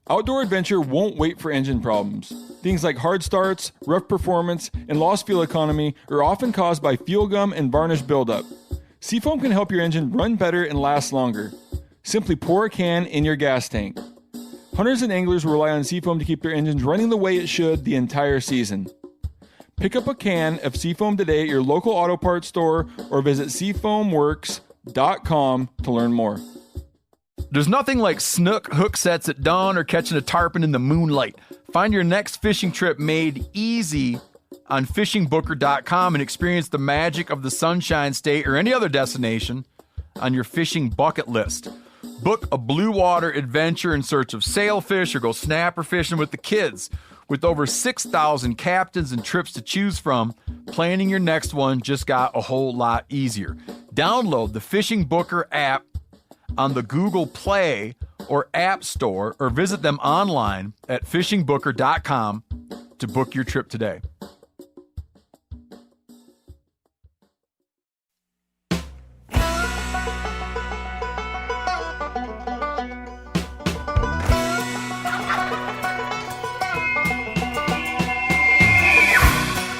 Outdoor adventure won't wait for engine problems. Things like hard starts, rough performance, and lost fuel economy are often caused by fuel gum and varnish buildup. Seafoam can help your engine run better and last longer. Simply pour a can in your gas tank. Hunters and anglers rely on Seafoam to keep their engines running the way it should the entire season. Pick up a can of Seafoam today at your local auto parts store or visit seafoamworks.com to learn more. There's nothing like snook hook sets at dawn or catching a tarpon in the moonlight. Find your next fishing trip made easy on fishingbooker.com and experience the magic of the Sunshine State or any other destination on your fishing bucket list. Book a blue water adventure in search of sailfish or go snapper fishing with the kids. With over 6,000 captains and trips to choose from, planning your next one just got a whole lot easier. Download the Fishing Booker app on the Google Play or App Store or visit them online at fishingbooker.com to book your trip today.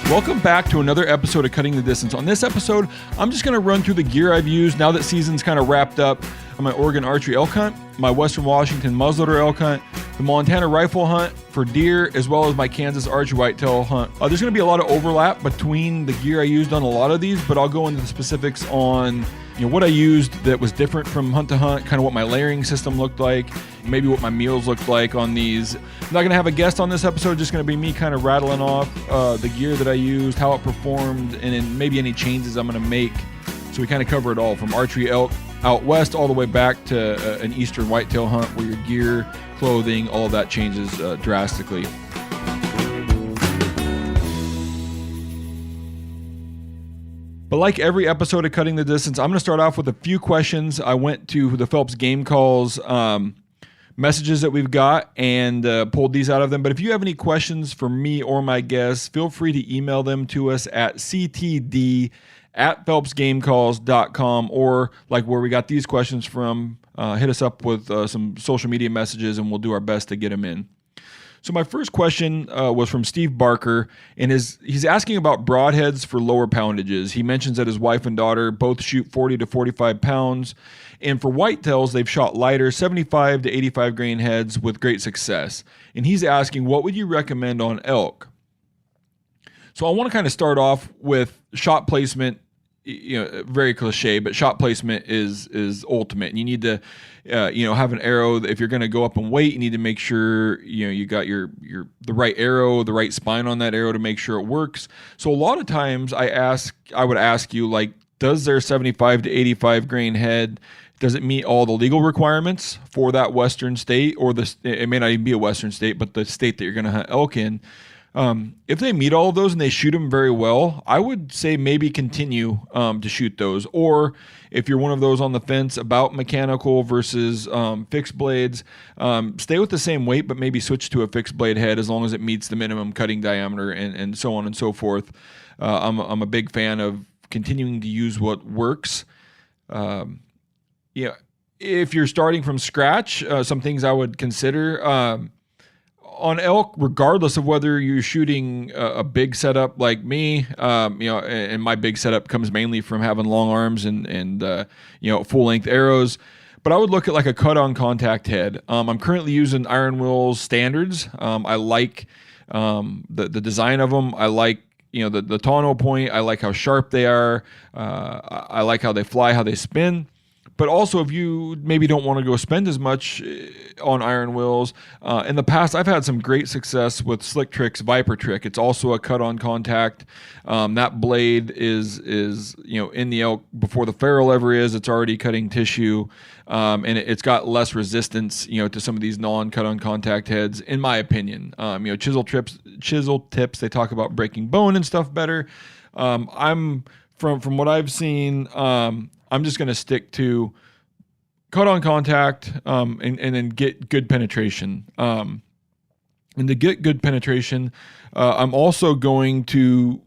Welcome back to another episode of Cutting the Distance. On this episode, I'm just going to run through the gear I've used now that season's kind of wrapped up on my Oregon archery elk hunt, my Western Washington muzzleloader elk hunt, the Montana rifle hunt for deer, as well as my Kansas archery whitetail hunt. There's going to be a lot of overlap between the gear I used on a lot of these, but I'll go into the specifics on what I used that was different from hunt to hunt, kind of what my layering system looked like, maybe what my meals looked like on these. I'm not going to have a guest on this episode, just going to be me kind of rattling off the gear that I used, how it performed, and then maybe any changes I'm going to make. So we kind of cover it all from archery elk out west all the way back to an eastern whitetail hunt where your gear, clothing, all of that changes drastically. But like every episode of Cutting the Distance, I'm going to start off with a few questions. I went to the Phelps Game Calls messages that we've got and pulled these out of them. But if you have any questions for me or my guests, feel free to email them to us at ctd@phelpsgamecalls.com, or like where we got these questions from, hit us up with some social media messages and we'll do our best to get them in. So my first question was from Steve Barker, and he's asking about broadheads for lower poundages. He mentions that his wife and daughter both shoot 40 to 45 pounds, and for whitetails, they've shot lighter 75 to 85 grain heads with great success. And he's asking, what would you recommend on elk? So I want to kind of start off with shot placement. Very cliche, but shot placement is ultimate. And you need to, have an arrow. If you're going to go up and weight, you need to make sure, you got the right arrow, the right spine on that arrow to make sure it works. So a lot of times I would ask you, like, does their 75 to 85 grain head, does it meet all the legal requirements for that Western state, or it may not even be a Western state, but the state that you're going to hunt elk in? If they meet all of those and they shoot them very well, I would say maybe continue to shoot those. Or if you're one of those on the fence about mechanical versus fixed blades, stay with the same weight, but maybe switch to a fixed blade head as long as it meets the minimum cutting diameter and so on and so forth. I'm a big fan of continuing to use what works. If you're starting from scratch, some things I would consider. On elk, regardless of whether you're shooting a big setup like me, and my big setup comes mainly from having long arms and full length arrows, but I would look at like a cut-on contact head. I'm currently using Iron Will's standards. I like the design of them. I like the tonal point. I like how sharp they are. I like how they fly, how they spin. But also, if you maybe don't want to go spend as much on Iron Wills, in the past, I've had some great success with Slick Trick's Viper Trick. It's also a cut-on contact. That blade is in the elk before the ferrule ever is. It's already cutting tissue, and it's got less resistance, to some of these non-cut-on contact heads, in my opinion. Chisel tips, they talk about breaking bone and stuff better. I'm from what I've seen. I'm just going to stick to cut on contact and then get good penetration. And to get good penetration, I'm also going to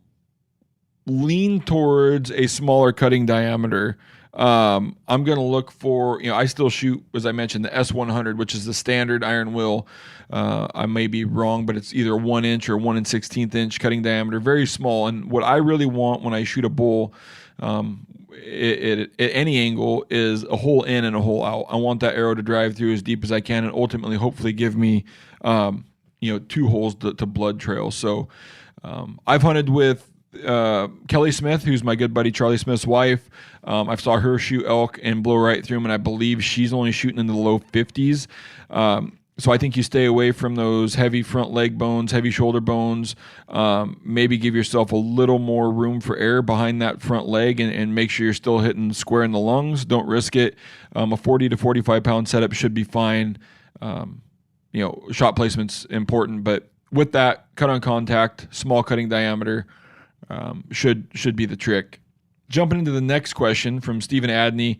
lean towards a smaller cutting diameter I'm going to look for, I still shoot, as I mentioned, the S100, which is the standard iron will. I may be wrong, but it's either 1 inch or 1 16th inch cutting diameter, very small. And what I really want when I shoot a bull, at any angle, is a hole in and a hole out. I want that arrow to drive through as deep as I can and ultimately hopefully give me, 2 holes to blood trail. So I've hunted with Kelly Smith, who's my good buddy Charlie Smith's wife. I saw her shoot elk and blow right through them, and I believe she's only shooting in the low 50s. So I think you stay away from those heavy front leg bones, heavy shoulder bones. Maybe give yourself a little more room for air behind that front leg, and make sure you're still hitting square in the lungs. Don't risk it. A 40 to 45 pound setup should be fine. Shot placement's important, but with that, cut on contact, small cutting diameter, should be the trick. Jumping into the next question from Stephen Adney.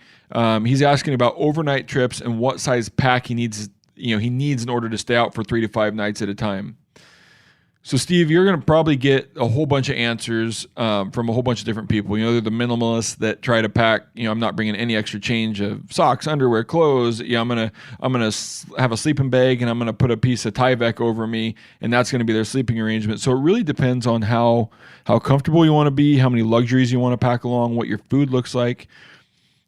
He's asking about overnight trips and what size pack he needs in order to stay out for 3 to 5 nights at a time. So Steve, you're going to probably get a whole bunch of answers from a whole bunch of different people. They're the minimalists that try to pack, I'm not bringing any extra change of socks, underwear, clothes. I'm going to have a sleeping bag, and I'm going to put a piece of Tyvek over me, and that's going to be their sleeping arrangement. So it really depends on how comfortable you want to be, how many luxuries you want to pack along, what your food looks like.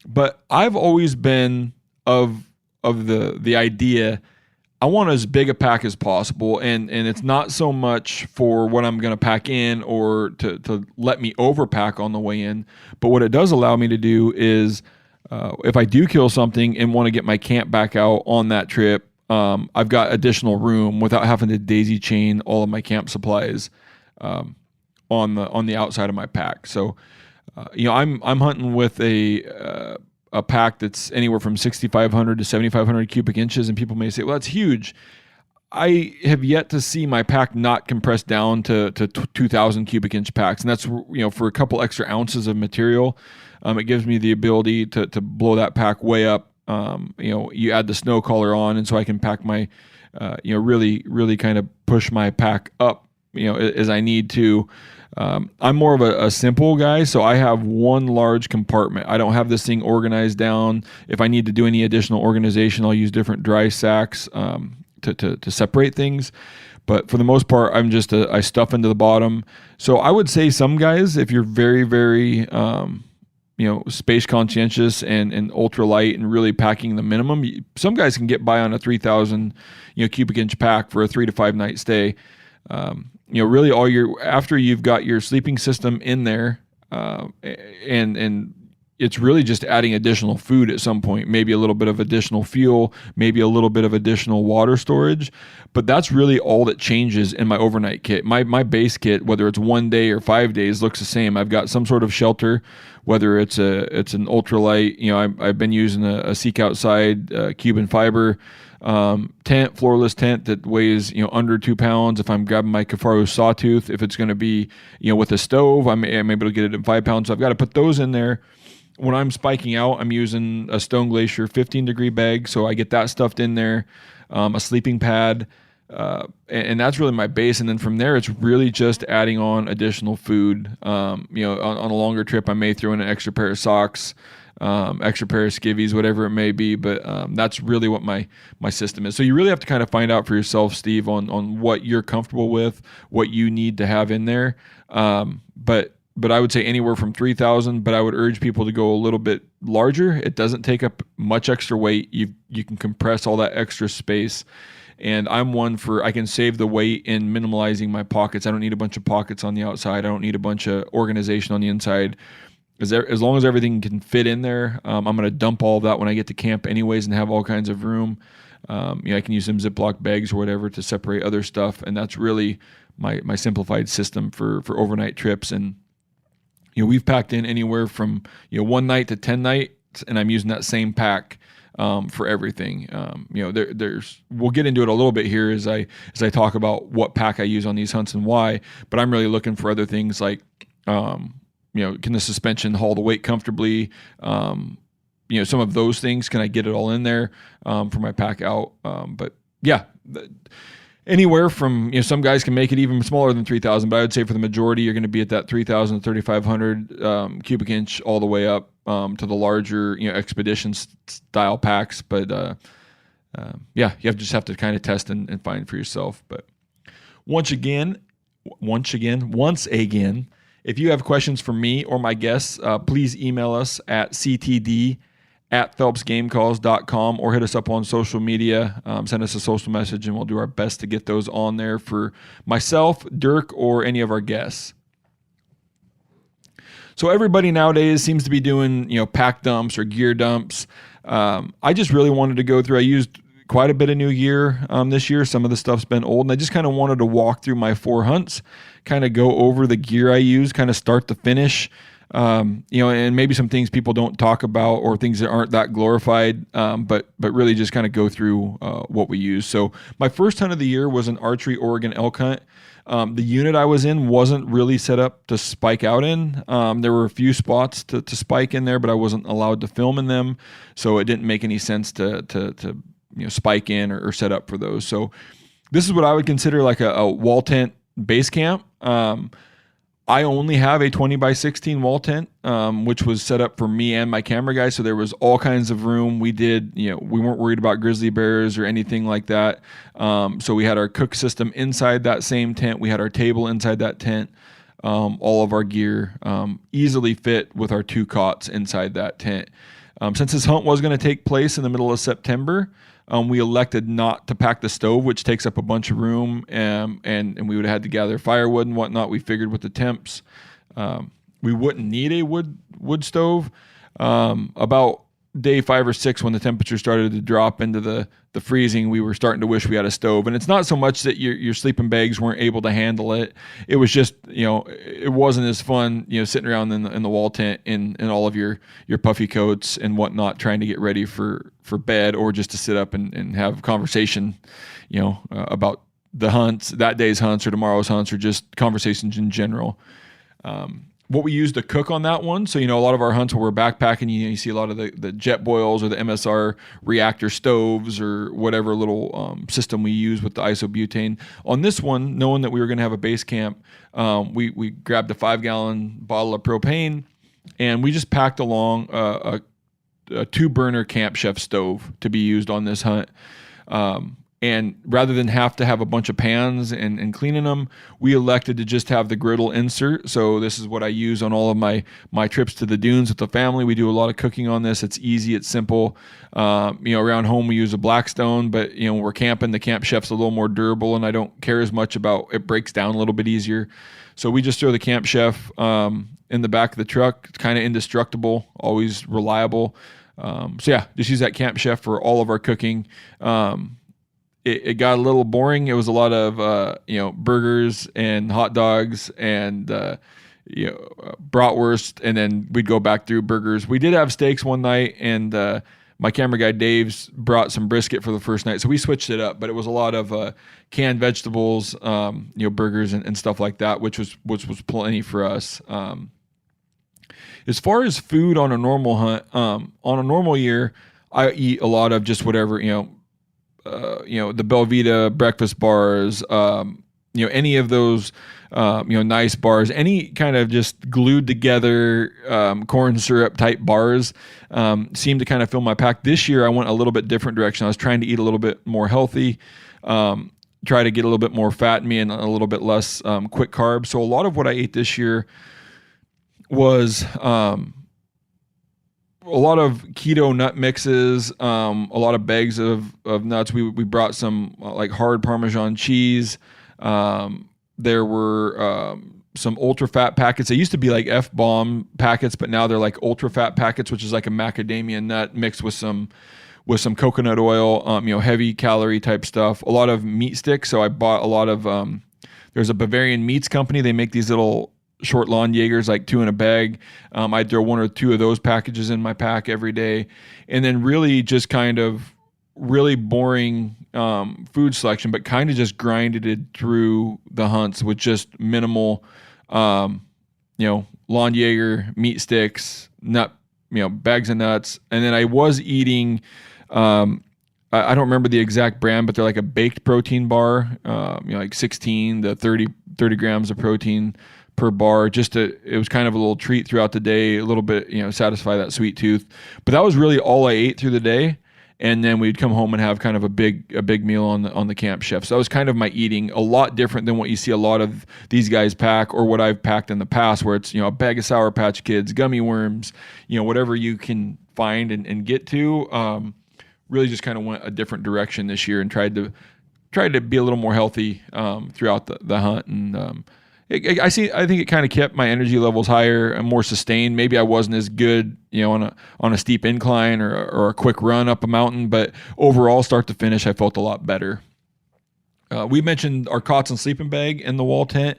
But I've always been of the idea, I want as big a pack as possible, and it's not so much for what I'm going to pack in or to let me overpack on the way in, but what it does allow me to do is if I do kill something and want to get my camp back out on that trip, I've got additional room without having to daisy chain all of my camp supplies on the outside of my pack. So I'm hunting with a pack that's anywhere from 6,500 to 7,500 cubic inches, and people may say, well, that's huge. I have yet to see my pack not compressed down to 2,000 cubic inch packs, and that's for a couple extra ounces of material. It gives me the ability to blow that pack way up. You add the snow collar on, and so I can pack my, really kind of push my pack up, as I need to. I'm more of a simple guy, so I have one large compartment. I don't have this thing organized down. If I need to do any additional organization, I'll use different dry sacks to separate things. But for the most part, I stuff into the bottom. So I would say some guys, if you're very, very space conscientious and ultra light and really packing the minimum, some guys can get by on a 3,000 cubic inch pack for a 3 to 5 night stay. Really after you've got your sleeping system in there, and it's really just adding additional food at some point, maybe a little bit of additional fuel, maybe a little bit of additional water storage, but that's really all that changes in my overnight kit. My base kit, whether it's 1 day or 5 days, looks the same. I've got some sort of shelter, whether it's an ultralight, I've been using a Seek Outside Cuban fiber tent, floorless tent that weighs under 2 pounds. If I'm grabbing my Kifaru Sawtooth, if it's going to be with a stove, I'm able to get it in 5 pounds. So I've got to put those in there. When I'm spiking out, I'm using a Stone Glacier 15-degree bag, so I get that stuffed in there. A sleeping pad, and that's really my base. And then from there, it's really just adding on additional food. On a longer trip, I may throw in an extra pair of socks, extra pair of skivvies, whatever it may be. But that's really what my system is. So you really have to kind of find out for yourself, Steve, on what you're comfortable with, what you need to have in there. But I would say anywhere from 3,000, but I would urge people to go a little bit larger. It doesn't take up much extra weight. You can compress all that extra space. And I'm one for, I can save the weight in minimalizing my pockets. I don't need a bunch of pockets on the outside. I don't need a bunch of organization on the inside. As long as everything can fit in there, I'm going to dump all of that when I get to camp anyways and have all kinds of room. I can use some Ziploc bags or whatever to separate other stuff. And that's really my simplified system for overnight trips. And, we've packed in anywhere from, 1 night to 10 nights, and I'm using that same pack for everything. We'll get into it a little bit here as I talk about what pack I use on these hunts and why, but I'm really looking for other things like, can the suspension haul the weight comfortably? Some of those things, can I get it all in there for my pack out? But yeah. anywhere from, some guys can make it even smaller than 3,000, but I would say for the majority, you're going to be at that 3,000, 3,500 cubic inch all the way up to the larger, expedition style packs. But you just have to kind of test and find for yourself. But once again, if you have questions for me or my guests, please email us at ctd@phelpsgamecalls.com or hit us up on social media. Send us a social message, and we'll do our best to get those on there for myself, Dirk, or any of our guests. So everybody nowadays seems to be doing, pack dumps or gear dumps. I just really wanted to go through. I used quite a bit of new gear this year. Some of the stuff's been old, and I just kind of wanted to walk through my 4 hunts, kind of go over the gear I use, kind of start to finish. And maybe some things people don't talk about or things that aren't that glorified, but really just kind of go through what we use. So my first hunt of the year was an archery Oregon elk hunt. The unit I was in wasn't really set up to spike out in. There were a few spots to spike in there, but I wasn't allowed to film in them, so it didn't make any sense to spike in or set up for those. So this is what I would consider like a wall tent base camp. I only have a 20 by 16 wall tent, which was set up for me and my camera guy. So there was all kinds of room. We weren't worried about grizzly bears or anything like that. So we had our cook system inside that same tent. We had our table inside that tent. All of our gear easily fit with our 2 cots inside that tent. Since this hunt was going to take place in the middle of September, we elected not to pack the stove, which takes up a bunch of room, and we would have had to gather firewood and whatnot. We figured with the temps, we wouldn't need a wood stove. About day 5 or 6, when the temperature started to drop into the freezing, we were starting to wish we had a stove. And it's not so much that your sleeping bags weren't able to handle it. It was just, it wasn't as fun, sitting around in the wall tent in all of your puffy coats and whatnot, trying to get ready for bed, or just to sit up and have conversation, about the hunts, that day's hunts or tomorrow's hunts, or just conversations in general. What we used to cook on that one. So, a lot of our hunts where we're backpacking, you see a lot of the jet boils or the MSR reactor stoves or whatever little system we use with the isobutane. On this one, knowing that we were going to have a base camp, we grabbed a 5-gallon bottle of propane, and we just packed along a 2-burner Camp Chef stove to be used on this hunt. And rather than have to have a bunch of pans and cleaning them, we elected to just have the griddle insert. So this is what I use on all of my trips to the dunes with the family. We do a lot of cooking on this. It's easy. It's simple. Around home we use a Blackstone, but when we're camping, the Camp Chef's a little more durable, and I don't care as much about it. Breaks down a little bit easier. So we just throw the Camp Chef in the back of the truck. It's kind of indestructible, always reliable. Just use that Camp Chef for all of our cooking. It got a little boring. It was a lot of burgers and hot dogs and bratwurst, and then we'd go back through burgers. We did have steaks one night, and my camera guy Dave's brought some brisket for the first night, so we switched it up. But it was a lot of canned vegetables, burgers and stuff like that, which was plenty for us. As far as food on a normal hunt, on a normal year, I eat a lot of just whatever the Belvita breakfast bars, any of those, nice bars, any kind of just glued together corn syrup type bars seem to kind of fill my pack. This year, I went a little bit different direction. I was trying to eat a little bit more healthy, try to get a little bit more fat in me and a little bit less quick carbs. So a lot of what I ate this year was a lot of keto nut mixes, a lot of bags of nuts. We brought some like hard Parmesan cheese. There were some ultra fat packets. They used to be like F-bomb packets, but now they're like ultra fat packets, which is like a macadamia nut mixed with some coconut oil, heavy calorie type stuff. A lot of meat sticks. So I bought a lot of, there's a Bavarian Meats company. They make these little short lawn Jaegers, like 2 in a bag. I'd throw 1 or 2 of those packages in my pack every day. And then really just kind of really boring food selection, but kind of just grinded it through the hunts with just minimal, lawn Jaeger, meat sticks, nut, bags of nuts. And then I was eating I don't remember the exact brand, but they're like a baked protein bar, like 16 to 30 grams of protein per bar. It was kind of a little treat throughout the day, a little bit, satisfy that sweet tooth. But that was really all I ate through the day. And then we'd come home and have kind of a big meal on the Camp Chef. So that was kind of my eating, a lot different than what you see a lot of these guys pack or what I've packed in the past, where it's, a bag of Sour Patch Kids, gummy worms, whatever you can find and get to. Really just kind of went a different direction this year and tried to be a little more healthy throughout the hunt. And I think it kind of kept my energy levels higher and more sustained. Maybe I wasn't as good, on a steep incline or a quick run up a mountain, but overall, start to finish, I felt a lot better. We mentioned our cots and sleeping bag in the wall tent.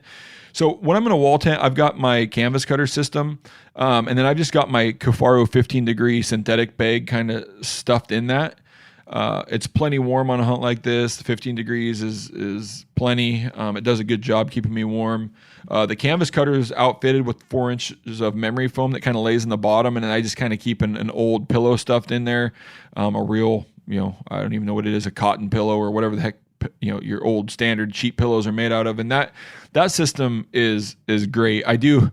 So when I'm in a wall tent, I've got my canvas cutter system, and then I've just got my Kifaru 15-degree synthetic bag kind of stuffed in that. It's plenty warm on a hunt like this. 15 degrees is plenty. It does a good job keeping me warm. The canvas cutter is outfitted with 4 inches of memory foam that kind of lays in the bottom, and then I just kind of keep an old pillow stuffed in there, a real, I don't even know what it is, a cotton pillow or whatever the heck your old standard cheap pillows are made out of, and that system is great. I do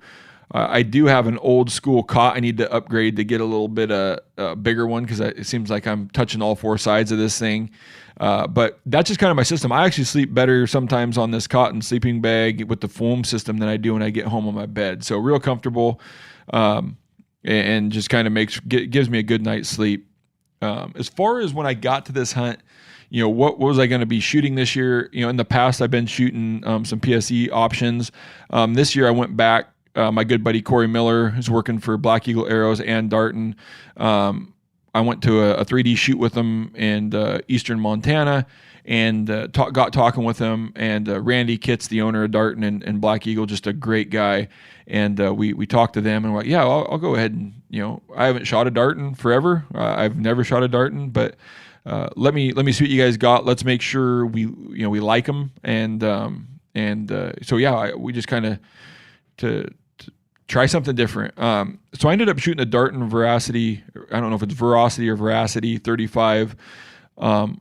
have an old school cot I need to upgrade to get a little bit a bigger one, because it seems like I'm touching all 4 sides of this thing. But that's just kind of my system. I actually sleep better sometimes on this cotton sleeping bag with the foam system than I do when I get home on my bed. So real comfortable, and just kind of gives me a good night's sleep. As far as when I got to this hunt, what was I going to be shooting this year? In the past, I've been shooting some PSE options. This year I went back. My good buddy Corey Miller is working for Black Eagle Arrows and Darton. I went to a 3D shoot with him in eastern Montana, and got talking with him. And Randy Kitts, the owner of Darton and Black Eagle, just a great guy. And we talked to them, and we're like, yeah, I'll go ahead and I haven't shot a Darton forever. I've never shot a Darton, but let me see what you guys got. Let's make sure we like them. So yeah, we just kind of to try something different. So I ended up shooting a Darton Veracity. I don't know if it's Veracity or Veracity 35.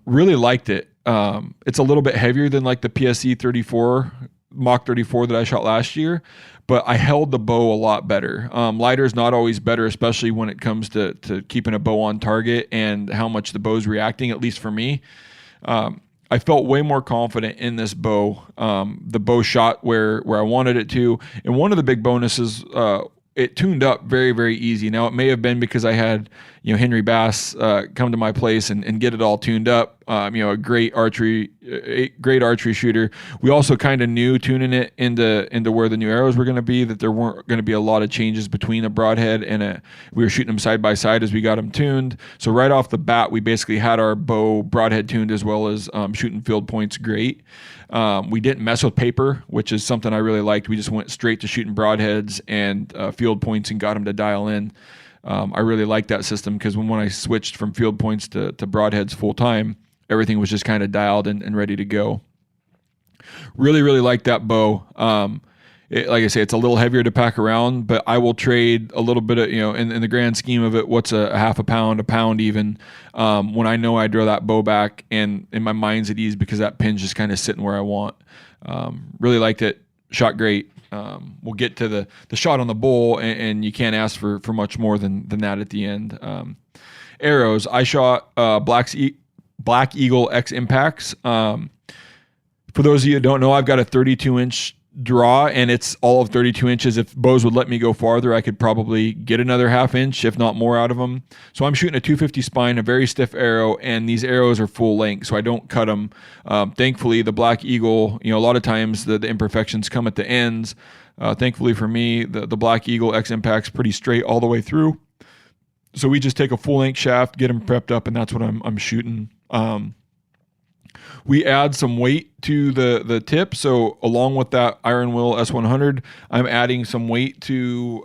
Really liked it. It's a little bit heavier than like the PSE 34, Mach 34 that I shot last year, but I held the bow a lot better. Lighter is not always better, especially when it comes to keeping a bow on target and how much the bow's reacting, at least for me. I felt way more confident in this bow. The bow shot where I wanted it to. And one of the big bonuses, it tuned up very, very easy. Now, it may have been because I had, Henry Bass come to my place and get it all tuned up. A great archery shooter. We also kind of knew tuning it into where the new arrows were going to be, that there weren't going to be a lot of changes between a broadhead and we were shooting them side by side as we got them tuned. So right off the bat, we basically had our bow broadhead tuned, as well as shooting field points great. We didn't mess with paper, which is something I really liked. We just went straight to shooting broadheads and field points and got them to dial in. I really liked that system, because when I switched from field points to broadheads full time, everything was just kind of dialed and ready to go. Really, really like that bow. Like I say, it's a little heavier to pack around, but I will trade a little bit of, in the grand scheme of it, what's a half a pound even, when I know I draw that bow back and in my mind's at ease, because that pin's just kind of sitting where I want. Really liked it. Shot great. We'll get to the shot on the bull, and you can't ask for much more than that at the end. Arrows, I shot Black Eagle X Impacts. For those of you that don't know, I've got a 32-inch draw, and it's all of 32 inches. If bows would let me go farther, I could probably get another half inch, if not more, out of them. So I'm shooting a 250 spine, a very stiff arrow, and these arrows are full length, so I don't cut them. Thankfully, the Black Eagle, a lot of times the imperfections come at the ends. Thankfully for me, the Black Eagle X Impact's pretty straight all the way through. So we just take a full length shaft, get them prepped up, and that's what I'm shooting. We add some weight to the tip. So along with that Iron Will S100, I'm adding some weight to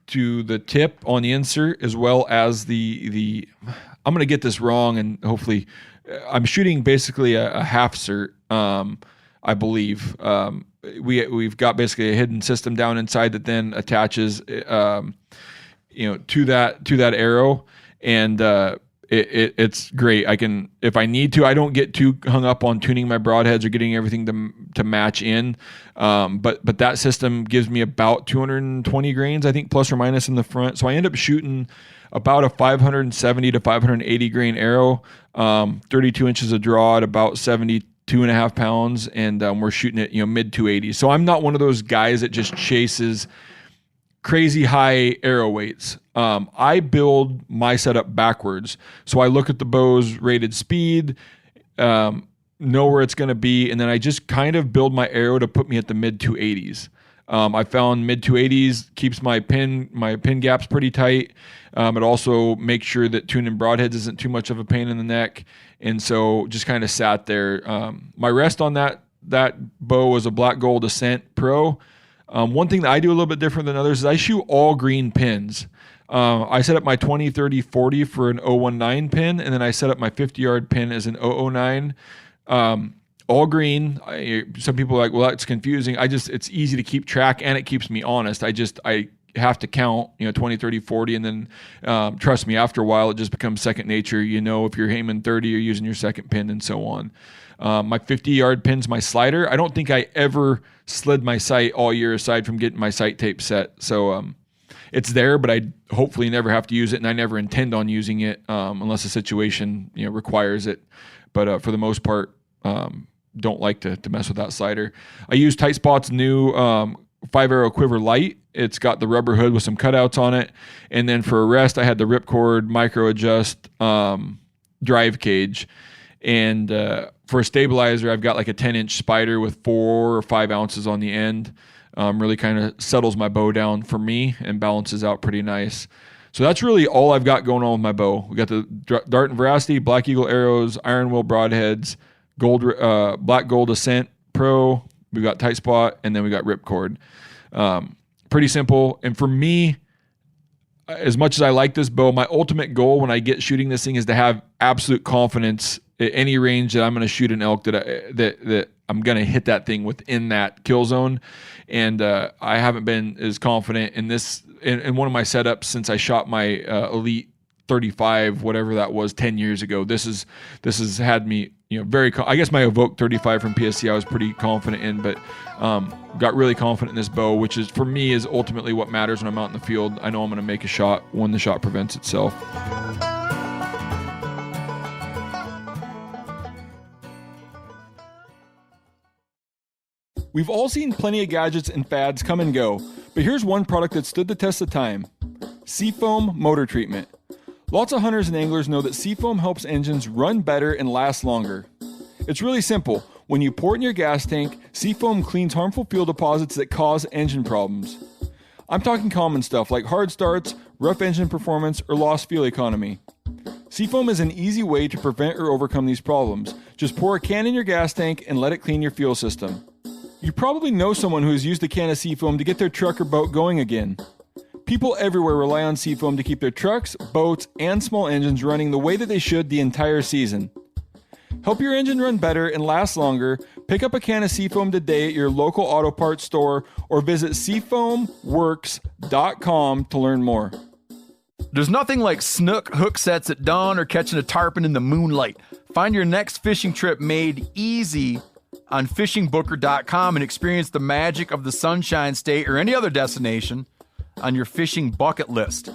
the tip on the insert, as well as the I'm going to get this wrong, and hopefully I'm shooting basically a half cert, I believe. We've got basically a hidden system down inside that then attaches to that arrow, and it's great. I can, if I need to, I don't get too hung up on tuning my broadheads or getting everything to match in. But that system gives me about 220 grains, I think, plus or minus in the front. So I end up shooting about a 570 to 580 grain arrow, 32 inches of draw at about 72.5 pounds. And we're shooting at, mid 280s. So I'm not one of those guys that just chases crazy high arrow weights. I build my setup backwards. So I look at the bow's rated speed, know where it's going to be, and then I just kind of build my arrow to put me at the mid 280s. I found mid 280s keeps my pin gaps pretty tight. It also makes sure that tuning broadheads isn't too much of a pain in the neck. And so just kind of sat there. My rest on that bow was a Black Gold Ascent Pro. One thing that I do a little bit different than others is I shoot all green pins. I set up my 20, 30, 40 for an 019 pin, and then I set up my 50-yard pin as an 009. All green. Some people are like, well, that's confusing. It's easy to keep track, and it keeps me honest. I have to count, 20, 30, 40, and then trust me, after a while, it just becomes second nature. If you're aiming 30, you're using your second pin, and so on. My 50-yard pin's my slider. I don't think I ever slid my sight all year aside from getting my sight tape set. So it's there, but I hopefully never have to use it, and I never intend on using it unless the situation requires it. But for the most part, don't like to mess with that slider. I use Tight Spot's new 5-arrow quiver light. It's got the rubber hood with some cutouts on it. And then for a rest, I had the Ripcord Micro Adjust drive cage. And for a stabilizer, I've got like a 10-inch Spyder with 4 or 5 ounces on the end. Really kind of settles my bow down for me and balances out pretty nice. So that's really all I've got going on with my bow. We got the Dart and Veracity, Black Eagle arrows, Iron Will broadheads, Black Gold Ascent Pro. We got Tight Spot, and then we got Ripcord. Pretty simple. And for me, as much as I like this bow, my ultimate goal when I get shooting this thing is to have absolute confidence at any range that I'm going to shoot an elk that I'm going to hit that thing within that kill zone. And I haven't been as confident in this in one of my setups since I shot my Elite 35, whatever that was, 10 years ago. This has had me, very. I guess my Evoke 35 from PSC I was pretty confident in, but got really confident in this bow, which is for me is ultimately what matters when I'm out in the field. I know I'm going to make a shot when the shot prevents itself. We've all seen plenty of gadgets and fads come and go, but here's one product that stood the test of time: Seafoam Motor Treatment. Lots of hunters and anglers know that Seafoam helps engines run better and last longer. It's really simple. When you pour it in your gas tank, Seafoam cleans harmful fuel deposits that cause engine problems. I'm talking common stuff like hard starts, rough engine performance, or lost fuel economy. Seafoam is an easy way to prevent or overcome these problems. Just pour a can in your gas tank and let it clean your fuel system. You probably know someone who has used a can of Seafoam to get their truck or boat going again. People everywhere rely on Seafoam to keep their trucks, boats, and small engines running the way that they should the entire season. Help your engine run better and last longer. Pick up a can of Seafoam today at your local auto parts store or visit seafoamworks.com to learn more. There's nothing like snook hook sets at dawn or catching a tarpon in the moonlight. Find your next fishing trip made easy on fishingbooker.com and experience the magic of the Sunshine State or any other destination on your fishing bucket list.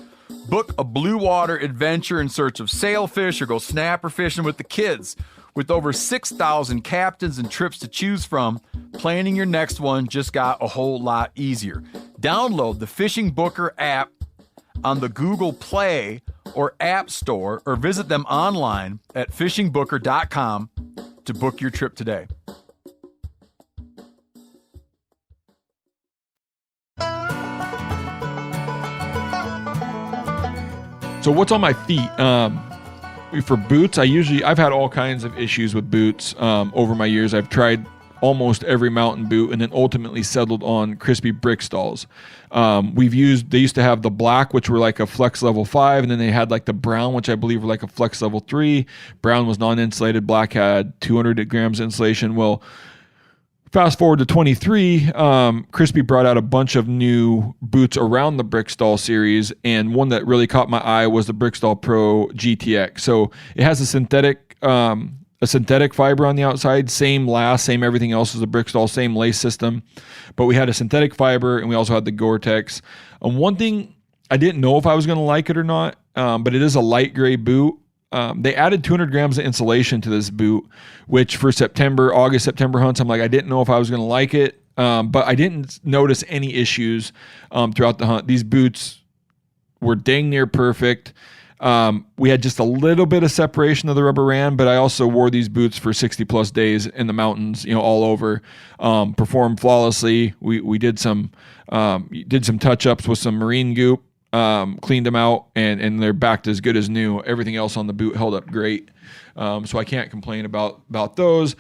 Book a blue water adventure in search of sailfish or go snapper fishing with the kids. With over 6,000 captains and trips to choose from, planning your next one just got a whole lot easier. Download the Fishing Booker app on the Google Play or App Store or visit them online at fishingbooker.com to book your trip today. So what's on my feet? For boots, I've had all kinds of issues with boots over my years. I've tried almost every mountain boot and then ultimately settled on Crispy Brickstalls. They used to have the black, which were like a Flex Level 5, and then they had like the brown, which I believe were like a Flex Level 3. Brown was non-insulated, black had 200 grams insulation. Well, Fast forward to 23, Crispy brought out a bunch of new boots around the Brickstall series, and one that really caught my eye was the Brickstall Pro GTX. So it has a synthetic fiber on the outside, same last, same everything else as the Brickstall, same lace system, but we had a synthetic fiber, and we also had the Gore-Tex. And one thing I didn't know if I was going to like it or not, but it is a light gray boot. They added 200 grams of insulation to this boot, which for August, September hunts, I'm like, I didn't know if I was going to like it, but I didn't notice any issues throughout the hunt. These boots were dang near perfect. We had just a little bit of separation of the rubber ran, but I also wore these boots for 60 plus days in the mountains, all over, performed flawlessly. We did some touch-ups with some marine goop. Cleaned them out, and they're backed as good as new. Everything else on the boot held up great. So I can't complain about those.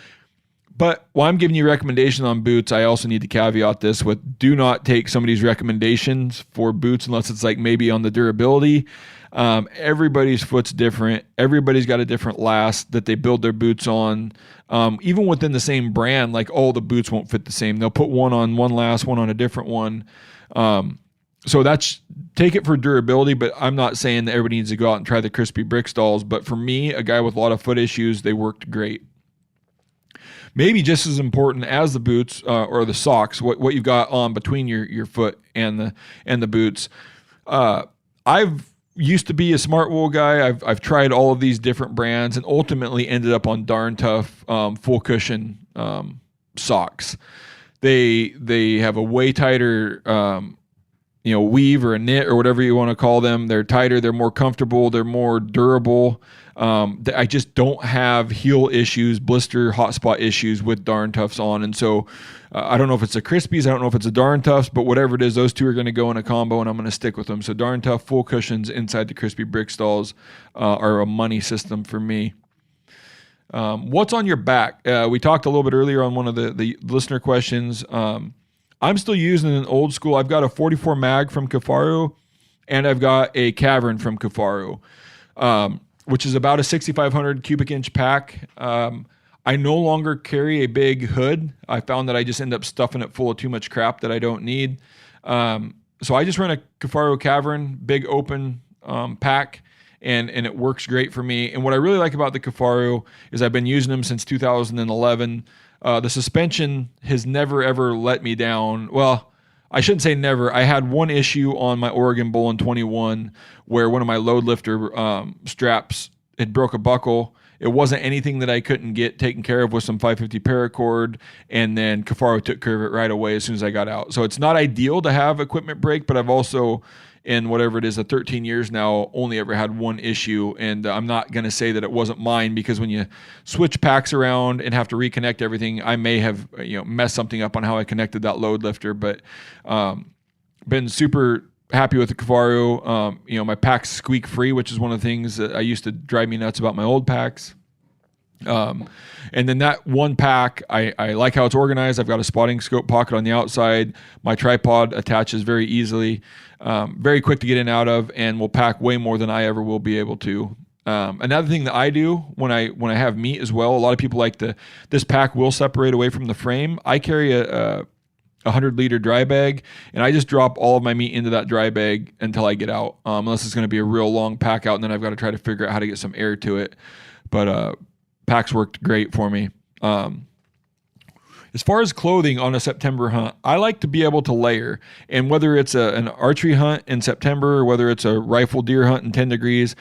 But while I'm giving you recommendations on boots, I also need to caveat this with, do not take somebody's recommendations for boots unless it's like maybe on the durability. Everybody's foot's different. Everybody's got a different last that they build their boots on. Even within the same brand, like all the boots won't fit the same. They'll put one on one last, one on a different one. So take it for durability, but I'm not saying that everybody needs to go out and try the Crispy Brickstalls. But for me, a guy with a lot of foot issues, they worked great. Maybe just as important as the boots or the socks, what you've got on between your foot and the boots. I've used to be a Smartwool guy. I've tried all of these different brands and ultimately ended up on Darn Tough full cushion socks. They have a way tighter weave or a knit or whatever you want to call them. They're tighter, they're more comfortable, they're more durable. I just don't have heel issues, blister, hotspot issues with Darn Toughs on. And so I don't know if it's a Crispies, I don't know if it's a Darn Toughs, but whatever it is, those two are going to go in a combo, and I'm going to stick with them. So Darn Tough full cushions inside the Crispy Brickstalls are a money system for me. What's on your back? We talked a little bit earlier on one of the listener questions. I'm still using an old school. I've got a 44 mag from Kifaru, and I've got a Cavern from Kifaru, which is about a 6,500 cubic inch pack. I no longer carry a big hood. I found that I just end up stuffing it full of too much crap that I don't need. So I just run a Kifaru Cavern, big open pack, and it works great for me. And what I really like about the Kifaru is I've been using them since 2011. The suspension has never, ever let me down. Well, I shouldn't say never. I had one issue on my Oregon Bull in 21 where one of my load lifter straps, it broke a buckle. It wasn't anything that I couldn't get taken care of with some 550 paracord, and then Kifaru took care of it right away as soon as I got out. So it's not ideal to have equipment break, but I've also, in whatever it is, 13 years now, only ever had one issue. And I'm not going to say that it wasn't mine, because when you switch packs around and have to reconnect everything, I may have messed something up on how I connected that load lifter. But been super happy with the Kifaru. My pack's squeak free, which is one of the things that I used to drive me nuts about my old packs. And then that one pack, I like how it's organized. I've got a spotting scope pocket on the outside. My tripod attaches very easily, very quick to get in and out of, and will pack way more than I ever will be able to. Another thing that I do when I have meat as well, a lot of people like this pack will separate away from the frame. I carry a 100-liter dry bag, and I just drop all of my meat into that dry bag until I get out, unless it's going to be a real long pack out, and then I've got to try to figure out how to get some air to it. But packs worked great for me. As far as clothing on a September hunt, I like to be able to layer. And whether it's an archery hunt in September, or whether it's a rifle deer hunt in 10 degrees,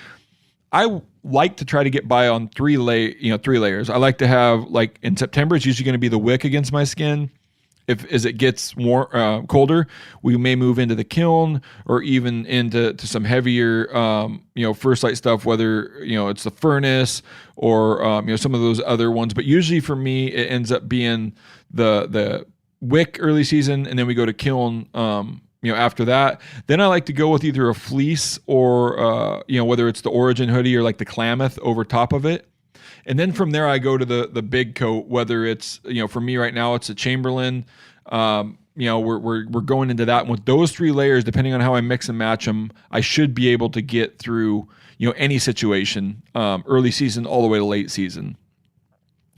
I like to try to get by on three layers. I like to have, like in September, it's usually going to be the wick against my skin. As it gets colder, we may move into the kiln, or even into some heavier, First Light stuff, whether, it's the furnace or, some of those other ones. But usually for me, it ends up being the wick early season, and then we go to kiln, after that. Then I like to go with either a fleece or, whether it's the Origin hoodie or like the Klamath over top of it. And then from there, I go to the big coat, whether it's, for me right now, it's a Chamberlain. We're going into that. And with those three layers, depending on how I mix and match them, I should be able to get through, any situation, early season all the way to late season.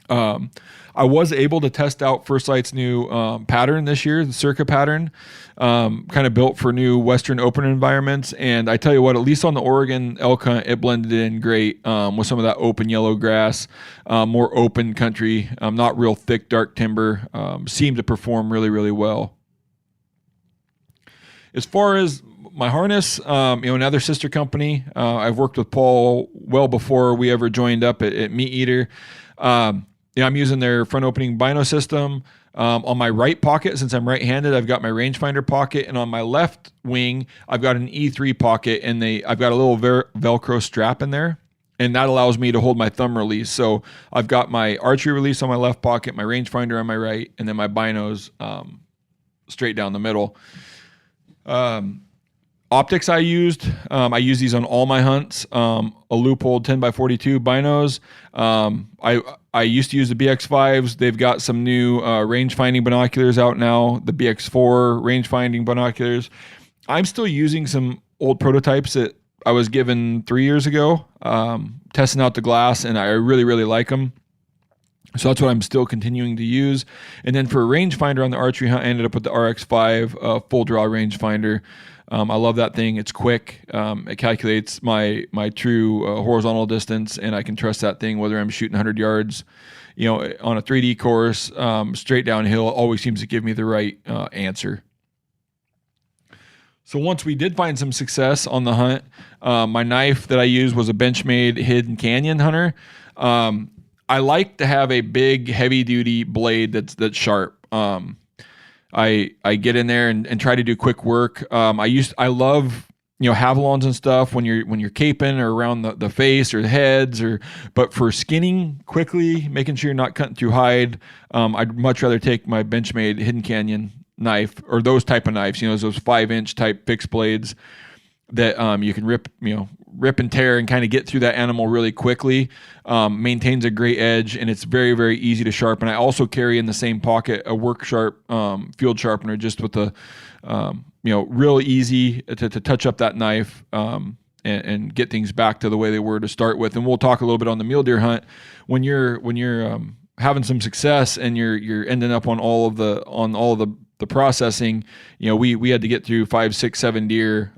I was able to test out First Light's new pattern this year, the Circa pattern, kind of built for new Western open environments. And I tell you what, at least on the Oregon elk hunt, it blended in great with some of that open yellow grass, more open country, not real thick, dark timber. Seemed to perform really, really well. As far as my harness, another sister company, I've worked with Paul well before we ever joined up at Meat Eater. I'm using their front opening bino system. On my right pocket, since I'm right-handed, I've got my rangefinder pocket, and on my left wing, I've got an E3 pocket, and I've got a little Velcro strap in there, and that allows me to hold my thumb release. So I've got my archery release on my left pocket, my rangefinder on my right, and then my binos straight down the middle. Optics I use these on all my hunts. A Leupold 10x42 binos. I used to use the BX5s. They've got some new range finding binoculars out now, the BX4 range finding binoculars. I'm still using some old prototypes that I was given 3 years ago, testing out the glass, and I really, really like them. So that's what I'm still continuing to use. And then for a rangefinder on the archery hunt, I ended up with the RX5 full draw rangefinder. I love that thing. It's quick. It calculates my true horizontal distance, and I can trust that thing whether I'm shooting 100 yards, on a 3D course, straight downhill. It always seems to give me the right answer. So once we did find some success on the hunt, my knife that I used was a Benchmade Hidden Canyon Hunter. I like to have a big, heavy-duty blade that's sharp. I get in there and try to do quick work. I love Havalons and stuff when you're caping or around the face or the heads, but for skinning quickly, making sure you're not cutting through hide, I'd much rather take my Benchmade Hidden Canyon knife or those type of knives. Those 5-inch type fixed blades that you can rip and tear and kind of get through that animal really quickly. Maintains a great edge, and it's very, very easy to sharpen. I also carry in the same pocket a Work Sharp field sharpener, just with the real easy to touch up that knife and get things back to the way they were to start with. And we'll talk a little bit on the mule deer hunt when you're having some success and you're ending up on all of the processing. We had to get through 5, 6, 7 deer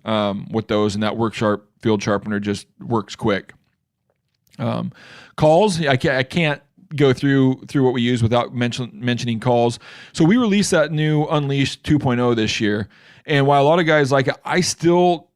with those, and that Work Sharp field sharpener just works quick. Calls, I can't go through what we use without mentioning calls. So we released that new Unleashed 2.0 this year, and while a lot of guys like it, I still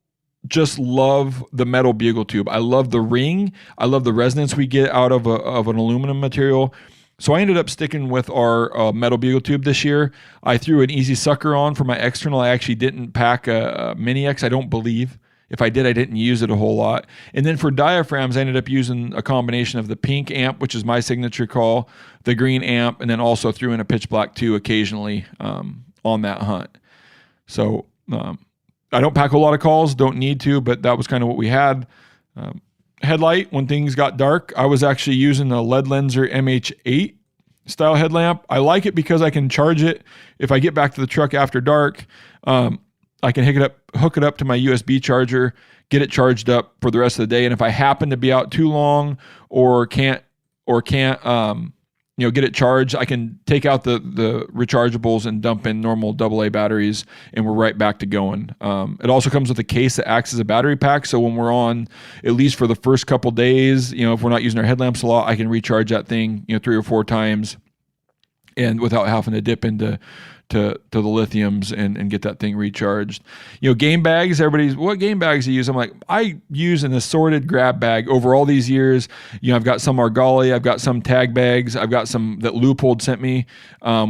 just love the metal bugle tube. I love the ring. I love the resonance we get out of an aluminum material. So I ended up sticking with our metal bugle tube this year. I threw an Easy Sucker on for my external. I actually didn't pack a Mini X, I don't believe. If I did, I didn't use it a whole lot. And then for diaphragms, I ended up using a combination of the pink amp, which is my signature call, the green amp, and then also threw in a pitch black 2 occasionally on that hunt. So I don't pack a lot of calls, don't need to, but that was kind of what we had. Headlight, when things got dark, I was actually using a LED Lenser MH8 style headlamp. I like it because I can charge it if I get back to the truck after dark. I can hook it up to my USB charger, get it charged up for the rest of the day. And if I happen to be out too long or can't get it charged, I can take out the rechargeables and dump in normal AA batteries, and we're right back to going. It also comes with a case that acts as a battery pack. So when we're on, at least for the first couple days, if we're not using our headlamps a lot, I can recharge that thing, 3 or 4 times, and without having to dip into the lithiums and get that thing recharged. Game bags, what game bags do you use? I'm like, I use an assorted grab bag over all these years. I've got some Argali, I've got some tag bags, I've got some that Leupold sent me.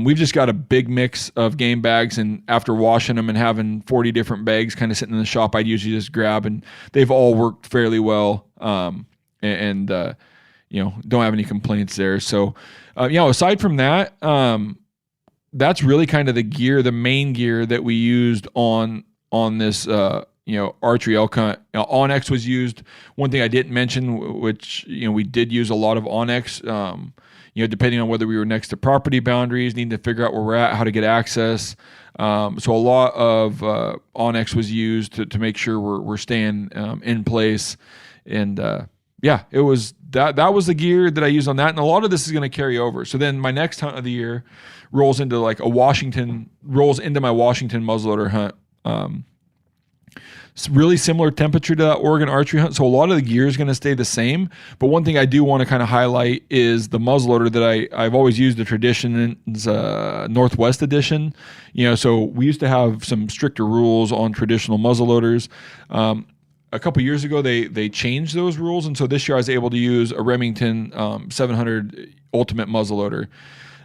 We've just got a big mix of game bags, and after washing them and having 40 different bags kind of sitting in the shop, I'd usually just grab, and they've all worked fairly well. Don't have any complaints there. So, aside from that, that's really kind of the main gear that we used on this, archery elk hunt. Onyx was used. One thing I didn't mention, which, we did use a lot of Onyx, depending on whether we were next to property boundaries, needing to figure out where we're at, how to get access. So a lot of Onyx was used to make sure we're staying in place. And yeah, it was that was the gear that I used on that, and a lot of this is going to carry over. So then my next hunt of the year rolls into my Washington muzzleloader hunt. It's really similar temperature to that Oregon archery hunt, so a lot of the gear is going to stay the same. But one thing I do want to kind of highlight is the muzzleloader that I've always used, the Tradition's Northwest Edition. So we used to have some stricter rules on traditional muzzleloaders. A couple years ago, they changed those rules, and so this year I was able to use a Remington 700 Ultimate muzzleloader.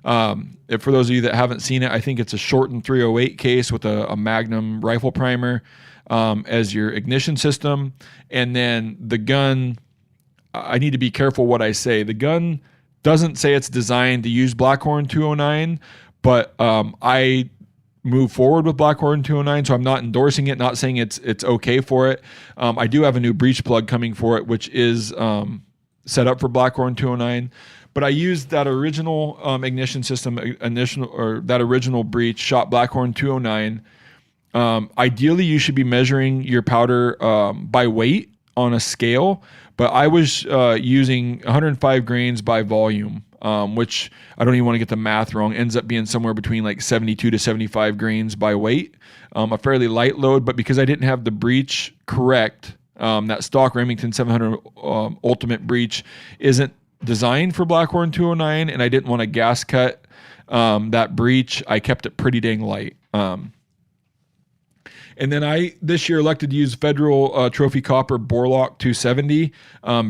For those of you that haven't seen it, I think it's a shortened 308 case with a Magnum rifle primer as your ignition system. And then the gun, I need to be careful what I say. The gun doesn't say it's designed to use Blackhorn 209, but I move forward with Blackhorn 209, so I'm not endorsing it, not saying it's okay for it. I do have a new breech plug coming for it, which is set up for Blackhorn 209. But I used that original ignition system, that original breech, shot Blackhorn 209. Ideally, you should be measuring your powder by weight on a scale, but I was using 105 grains by volume, which I don't even want to get the math wrong. Ends up being somewhere between like 72 to 75 grains by weight, a fairly light load. But because I didn't have the breech correct, that stock Remington 700 Ultimate breech isn't designed for Blackhorn 209, and I didn't want to gas cut that breech. I kept it pretty dang light. And then I, this year, elected to use Federal Trophy Copper Borlock 270.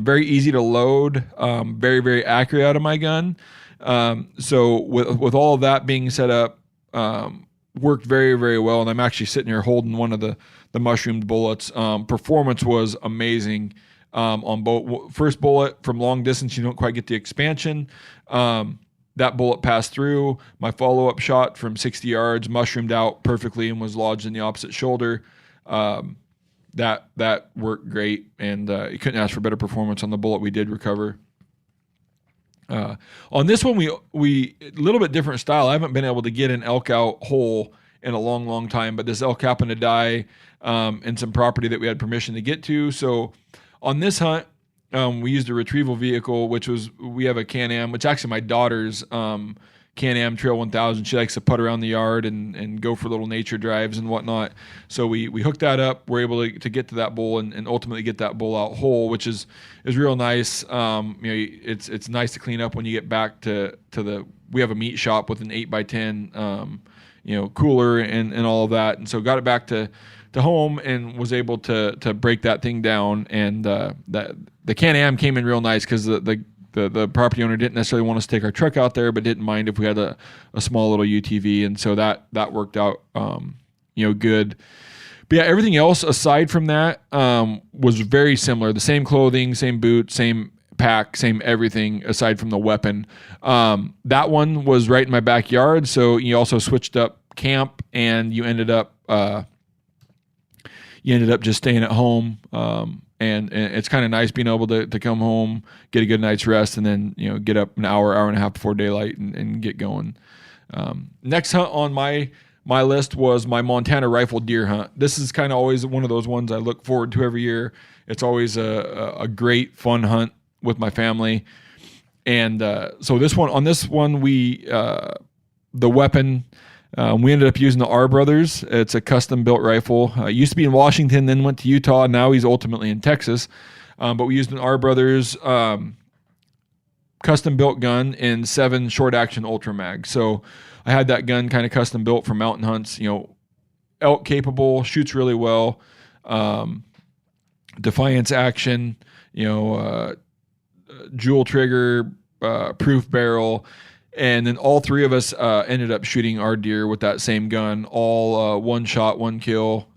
Very easy to load, very, very accurate out of my gun. So with all of that being set up, worked very, very well. And I'm actually sitting here holding one of the mushroomed bullets. Performance was amazing on both. First bullet from long distance, you don't quite get the expansion. That bullet passed through. My follow-up shot from 60 yards mushroomed out perfectly and was lodged in the opposite shoulder. That worked great, and you couldn't ask for better performance on the bullet we did recover. On this one, we a little bit different style. I haven't been able to get an elk out whole in a long, long time, but this elk happened to die in some property that we had permission to get to. So on this hunt, we used a retrieval vehicle, we have a Can-Am, which actually my daughter's Can-Am Trail 1000. She likes to putt around the yard and go for little nature drives and whatnot. So we hooked that up. We're able to get to that bull and ultimately get that bull out whole, which is real nice. It's nice to clean up when you get back to we have a meat shop with an 8x10, cooler and all of that. And so got it back to home and was able to break that thing down. And the Can-Am came in real nice because the property owner didn't necessarily want us to take our truck out there, but didn't mind if we had a small little UTV. And so that worked out, good. But yeah, everything else aside from that was very similar. The same clothing, same boots, same pack, same everything aside from the weapon. That one was right in my backyard. So you also switched up camp and you ended up just staying at home. And it's kind of nice being able to come home, get a good night's rest, and then, get up an hour and a half before daylight and get going. Next hunt on my list was my Montana rifle deer hunt. This is kind of always one of those ones I look forward to every year. It's always a great, fun hunt with my family. And so on this one, the weapon, we ended up using the R Brothers. It's a custom built rifle. Used to be in Washington, then went to Utah. Now he's ultimately in Texas. But we used an R Brothers custom built gun in 7 short action ultra mag. So I had that gun kind of custom built for mountain hunts. Elk capable, shoots really well. Defiance action. Jewel trigger, proof barrel. And then all 3 of us ended up shooting our deer with that same gun, all 1 shot, 1 kill.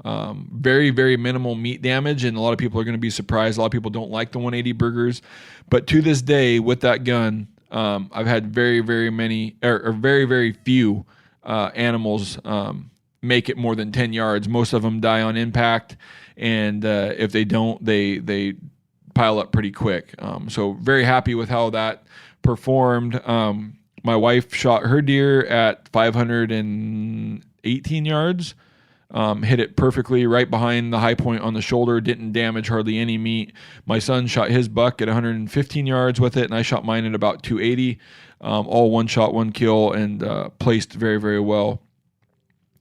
Very, very minimal meat damage, and a lot of people are going to be surprised. A lot of people don't like the 180 burgers. But to this day, with that gun, I've had very, very many, or very, very few animals make it more than 10 yards. Most of them die on impact, and if they don't, they pile up pretty quick. So very happy with how that performed. My wife shot her deer at 518 yards Hit it perfectly right behind the high point on the shoulder. Didn't damage hardly any meat. My son shot his buck at 115 yards with it, and I shot mine at about 280. All one shot, one kill, and placed very, very well.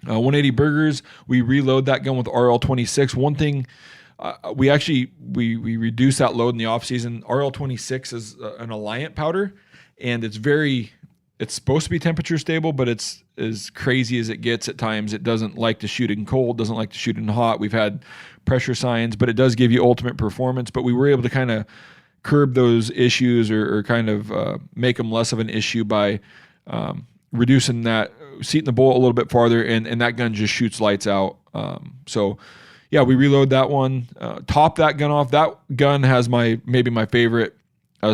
180 Burgers, we reload that gun with RL26. One thing, we reduce that load in the off season. RL26 is an Alliant powder, and it's supposed to be temperature stable, but it's as crazy as it gets at times. It doesn't like to shoot in cold, doesn't like to shoot in hot. We've had pressure signs, but it does give you ultimate performance. But we were able to kind of curb those issues or kind of make them less of an issue by reducing that seat in the bullet a little bit farther, and that gun just shoots lights out. So yeah, we reload that one, top that gun off. That gun has maybe my favorite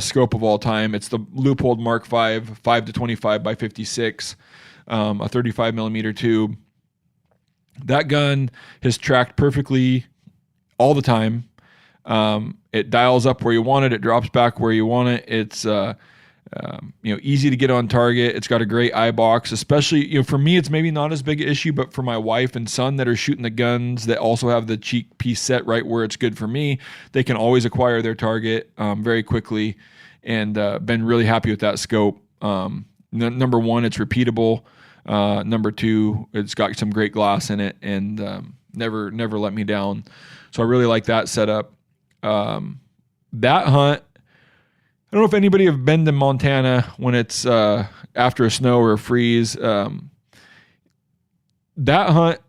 scope of all time. It's the Leupold Mark V 5-25 by 56, a 35 millimeter tube. That gun has tracked perfectly all the time. It dials up where you want it. It drops back where you want it. It's easy to get on target. It's got a great eye box, especially, for me, it's maybe not as big an issue, but for my wife and son that are shooting the guns that also have the cheek piece set right where it's good for me, they can always acquire their target very quickly, and been really happy with that scope. Number one, it's repeatable. Number two, it's got some great glass in it, and never let me down. So I really like that setup. That hunt, I don't know if anybody have been to Montana when it's after a snow or a freeze. That hunt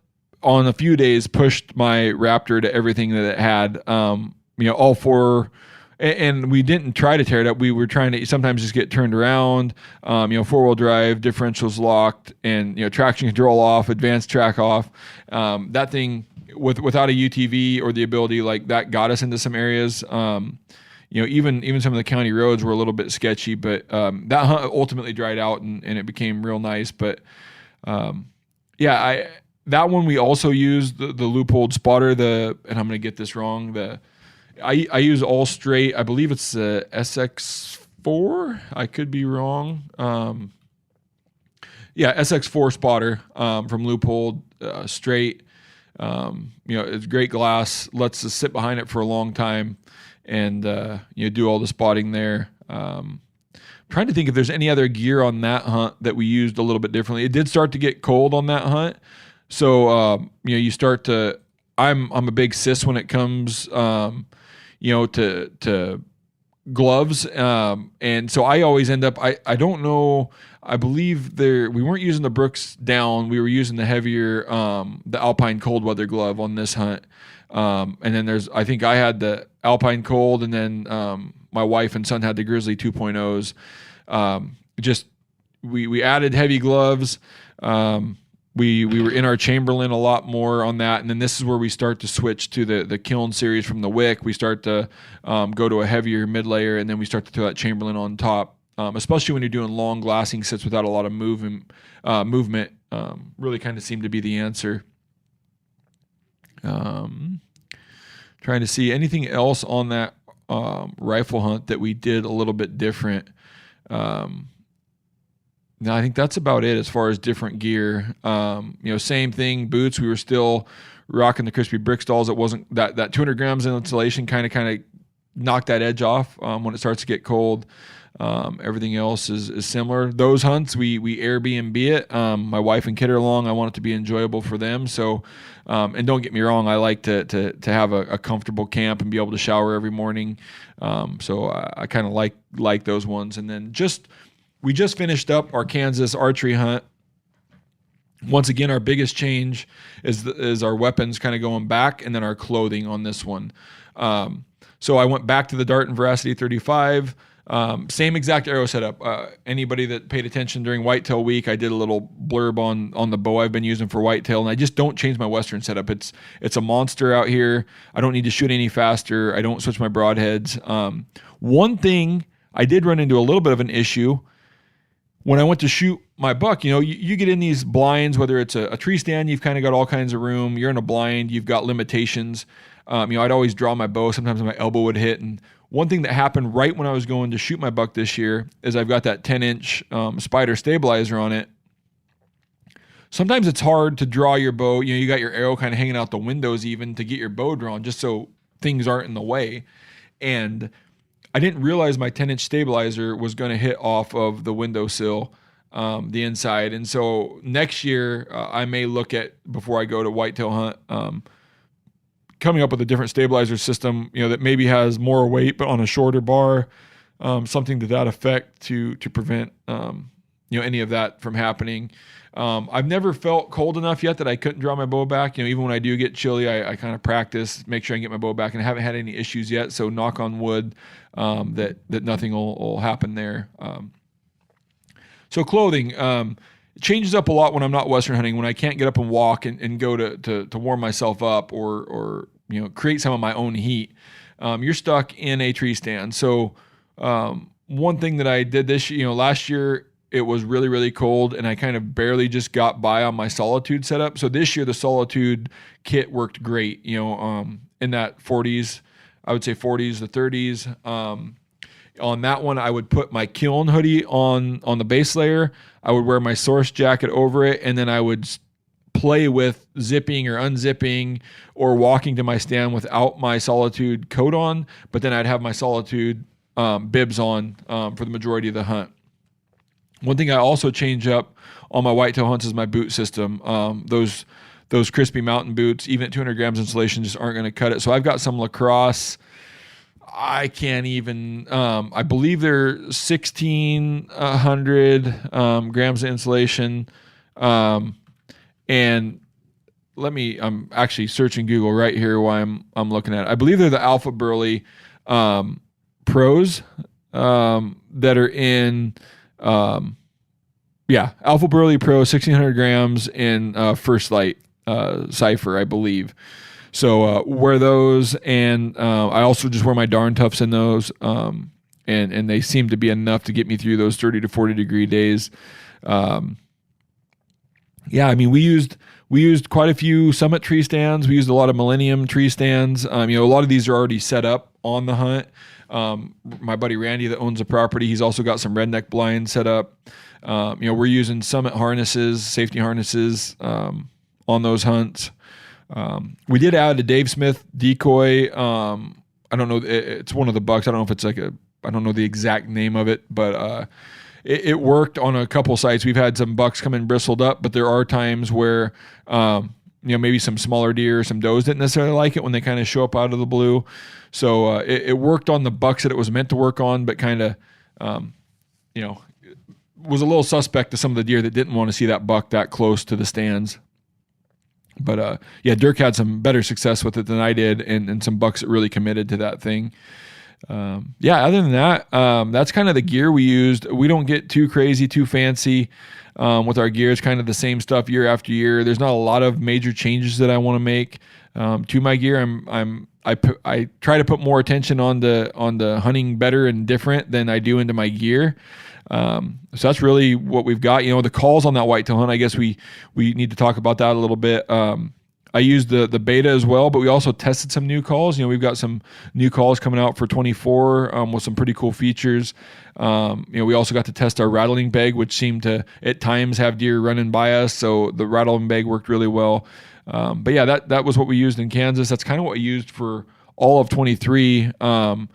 on a few days pushed my Raptor to everything that it had. All four, and we didn't try to tear it up. We were trying to sometimes just get turned around. 4-wheel drive, differentials locked, and traction control off, advanced track off. That thing without a UTV or the ability like that got us into some areas. Even some of the county roads were a little bit sketchy, but that hunt ultimately dried out and it became real nice. But that one we also used the Leupold spotter, and I'm going to get this wrong. I use all straight. I believe it's the SX4. I could be wrong. SX4 spotter from Leupold, straight. It's great glass. Lets us sit behind it for a long time. And do all the spotting there. Trying to think if there's any other gear on that hunt that we used a little bit differently. It did start to get cold on that hunt, so you start to. I'm a big sis when it comes to gloves, and so I always end up. I don't know. I believe we weren't using the Brooks down. We were using the heavier the Alpine cold weather glove on this hunt. And then I think I had the Alpine Cold, and then my wife and son had the Grizzly 2.0s. We added heavy gloves. We were in our Chamberlain a lot more on that, and then this is where we start to switch to the Kiln series from the Wick. We start to go to a heavier mid layer, and then we start to throw that Chamberlain on top. Especially when you're doing long glassing sits without a lot of movement, really kind of seemed to be the answer. Trying to see anything else on that rifle hunt that we did a little bit different. No, I think that's about it as far as different gear. Same thing, boots. We were still rocking the Crispy Brickstalls. It wasn't that 200 grams in insulation kind of knocked that edge off when it starts to get cold. Everything else is similar. Those hunts, we Airbnb it. My wife and kid are along. I want it to be enjoyable for them. So, and don't get me wrong, I like to have a comfortable camp and be able to shower every morning. So I kind of like those ones. And then we just finished up our Kansas archery hunt. Once again, our biggest change is our weapons kind of going back, and then our clothing on this one. So I went back to the Dart and Veracity 35. Same exact arrow setup. Anybody that paid attention during Whitetail Week, I did a little blurb on the bow I've been using for whitetail, and I just don't change my Western setup. It's a monster out here. I don't need to shoot any faster. I don't switch my broadheads. One thing I did run into a little bit of an issue when I went to shoot my buck. You get in these blinds, whether it's a tree stand, you've kind of got all kinds of room. You're in a blind, you've got limitations. I'd always draw my bow. Sometimes my elbow would hit, and one thing that happened right when I was going to shoot my buck this year is I've got that 10-inch Spyder stabilizer on it. sometimes it's hard to draw your bow. You got your arrow kind of hanging out the windows even to get your bow drawn, just so things aren't in the way. And I didn't realize my 10-inch stabilizer was going to hit off of the windowsill, the inside. And so next year, I may look at, before I go to whitetail hunt, coming up with a different stabilizer system, that maybe has more weight, but on a shorter bar, something to that effect to prevent, any of that from happening. I've never felt cold enough yet that I couldn't draw my bow back. Even when I do get chilly, I kind of practice, make sure I can get my bow back, and I haven't had any issues yet. So knock on wood, that nothing will happen there. So clothing, it changes up a lot when I'm not Western hunting, when I can't get up and walk and go to warm myself up or create some of my own heat. You're stuck in a tree stand. So one thing that I did last year, it was really, really cold, and I kind of barely just got by on my Solitude setup. So this year, the Solitude kit worked great, in that 40s, I would say 40s to 30s. On that one, I would put my Kiln hoodie on the base layer. I would wear my Source jacket over it, and then I would play with zipping or unzipping or walking to my stand without my Solitude coat on, but then I'd have my Solitude bibs on for the majority of the hunt. One thing I also change up on my whitetail hunts is my boot system. Those crispy mountain boots, even at 200 grams insulation, just aren't going to cut it. So I've got some Lacrosse. I can't even, I believe they're 1,600 grams of insulation. And I'm actually searching Google right here while I'm looking at it. I believe they're the Alpha Burley Pros that are in, Alpha Burley Pro 1,600 grams in First Light Cypher, I believe. So wear those, and I also just wear my Darn Toughs in those, and they seem to be enough to get me through those 30 to 40 degree days. We used quite a few Summit tree stands. We used a lot of Millennium tree stands. A lot of these are already set up on the hunt. My buddy Randy that owns the property, he's also got some redneck blinds set up. We're using Summit harnesses, safety harnesses on those hunts. We did add a Dave Smith decoy. I don't know. It's one of the bucks. I don't know if it's I don't know the exact name of it, but it worked on a couple sites. We've had some bucks come in bristled up, but there are times where, maybe some smaller deer, some does didn't necessarily like it when they kind of show up out of the blue. So it worked on the bucks that it was meant to work on, but kind of, was a little suspect to some of the deer that didn't want to see that buck that close to the stands. But Dirk had some better success with it than I did, and some bucks that really committed to that thing. Other than that, that's kind of the gear we used. We don't get too crazy, too fancy with our gear. It's kind of the same stuff year after year. There's not a lot of major changes that I want to make to my gear. I try to put more attention on the hunting better and different than I do into my gear. So that's really what we've got. The calls on that whitetail hunt, I guess we need to talk about that a little bit. I used the beta as well, but we also tested some new calls. We've got some new calls coming out for 24 with some pretty cool features. We also got to test our rattling bag, which seemed to at times have deer running by us. So the rattling bag worked really well. That was what we used in Kansas. That's kind of what we used for all of 23. And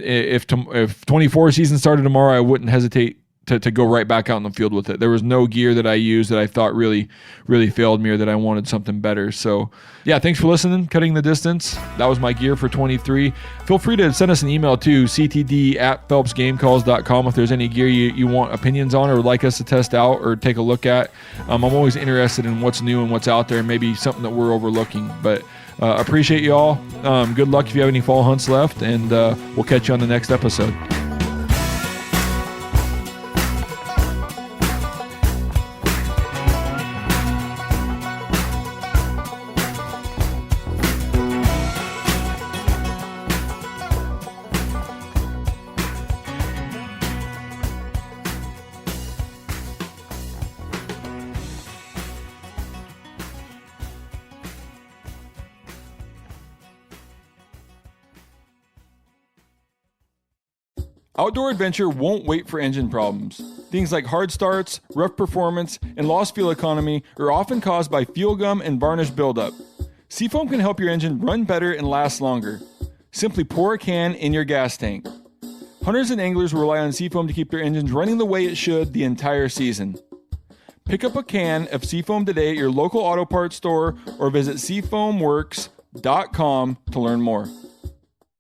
if 24 season started tomorrow, I wouldn't hesitate to go right back out in the field with it. There was no gear that I used that I thought really, really failed me or that I wanted something better. So thanks for listening, Cutting the Distance. That was my gear for 23. Feel free to send us an email to ctd@phelpsgamecalls.com if there's any gear you want opinions on or would like us to test out or take a look at. I'm always interested in what's new and what's out there, and maybe something that we're overlooking. But appreciate you all. Good luck if you have any fall hunts left, and we'll catch you on the next episode. Outdoor adventure won't wait for engine problems. Things like hard starts, rough performance, and lost fuel economy are often caused by fuel gum and varnish buildup. Seafoam can help your engine run better and last longer. Simply pour a can in your gas tank. Hunters and anglers rely on Seafoam to keep their engines running the way it should the entire season. Pick up a can of Seafoam today at your local auto parts store or visit seafoamworks.com to learn more.